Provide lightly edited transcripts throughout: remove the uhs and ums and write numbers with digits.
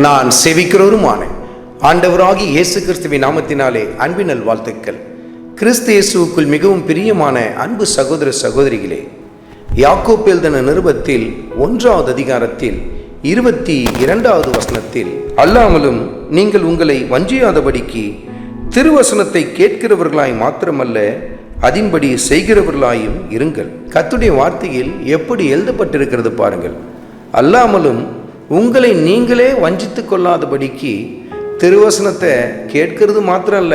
நான் செவிக்கிறவருமான ஆண்டவராகி இயேசு கிறிஸ்துவின் நாமத்தினாலே அன்பின் நல்வாழ்த்துக்கள். கிறிஸ்து இயேசுவுக்குள் மிகவும் பிரியமான அன்பு சகோதர சகோதரிகளே, யாக்கோபு எழுதின நிருபத்தில் 1வது அதிகாரத்தில் 22வது வசனத்தில், அல்லாமலும் நீங்கள் உங்களை வஞ்சியாதபடிக்கு திருவசனத்தை கேட்கிறவர்களாய் மாத்திரமல்ல, அதின்படி செய்கிறவர்களாயும் இருங்கள். கர்த்தருடைய வார்த்தையில் எப்படி எழுதப்பட்டிருக்கிறது பாருங்கள். அல்லாமலும் உங்களை நீங்களே வஞ்சித்து கொள்ளாதபடிக்கு திருவசனத்தை கேட்கிறது மாத்திரம் அல்ல,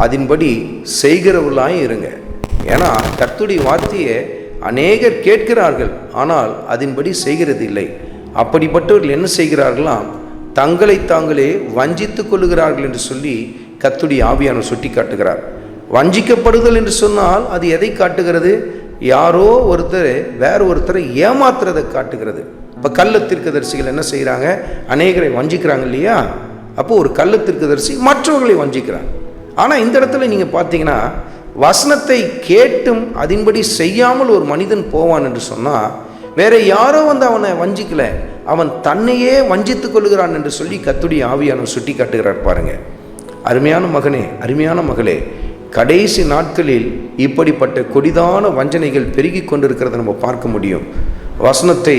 அதின்படி செய்கிறவர்களாயும் இருங்க. ஏன்னா கர்த்தருடைய வார்த்தையை அநேகர் கேட்கிறார்கள், ஆனால் அதின்படி செய்கிறது இல்லை. அப்படிப்பட்டவர்கள் என்ன செய்கிறார்களாம்? தங்களை தாங்களே வஞ்சித்து கொள்ளுகிறார்கள் என்று சொல்லி கர்த்தருடைய ஆவியானவர் சுட்டி காட்டுகிறார். வஞ்சிக்கப்படுதல் என்று சொன்னால் அது எதை காட்டுகிறது? யாரோ ஒருத்தர் வேற ஒருத்தரை ஏமாத்துறதை காட்டுகிறது. இப்போ கள்ள தீர்க்கதரிசிகள் என்ன செய்கிறாங்க? அநேகரை வஞ்சிக்கிறாங்க இல்லையா? அப்போ ஒரு கள்ள தீர்க்கதரிசி மற்றவர்களை வஞ்சிக்கிறாங்க. ஆனால் இந்த இடத்துல நீங்கள் பார்த்தீங்கன்னா, வசனத்தை கேட்டும் அதின்படி செய்யாமல் ஒரு மனிதன் போவான் என்று சொன்னால், வேற யாரோ அவனை வஞ்சிக்கல, அவன் தன்னையே வஞ்சித்து கொள்கிறான் என்று சொல்லி கர்த்தருடைய ஆவியானவர் சுட்டி காட்டுகிறார் பாருங்க. அருமையான மகனே, அருமையான மகளே, கடைசி நாட்களில் இப்படிப்பட்ட கொடிதான வஞ்சனைகள் பெருகி கொண்டிருக்கிறத நம்ம பார்க்க முடியும். வசனத்தை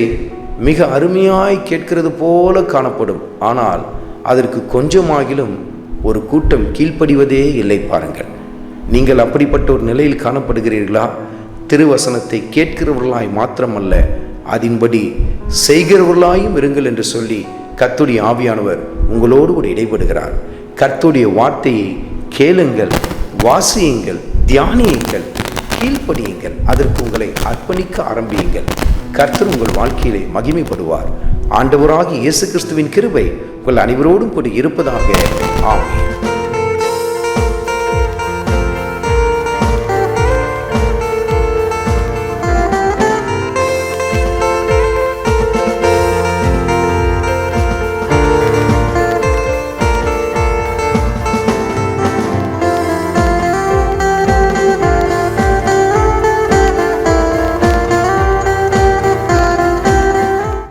மிக அருமையாய் கேட்கிறது போல காணப்படும், ஆனால் அதற்கு கொஞ்சமாகிலும் ஒரு கூட்டம் கீழ்ப்படிவதே இல்லை பாருங்கள். நீங்கள் அப்படிப்பட்ட ஒரு நிலையில் காணப்படுகிறீர்களா? திருவசனத்தை கேட்கிறவர்களாய் மாத்திரமல்ல, அதின்படி செய்கிறவர்களாயும் இருங்கள் என்று சொல்லி கர்த்தருடைய ஆவியானவர் உங்களோடு கூட இடைபடுகிறார். கர்த்தருடைய வார்த்தையை கேளுங்கள், வாசியுங்கள், தியானியுங்கள், கீழ்ப்படியுங்கள், அதற்கு உங்களை அர்ப்பணிக்க ஆரம்பியுங்கள். கர்த்தர் உங்கள் வாழ்க்கையிலே மகிமைப்படுவார். ஆண்டவராகிய இயேசு கிறிஸ்துவின் கிருபை உங்கள் அனைவரோடும் கூட இருப்பதாக. ஆமென்.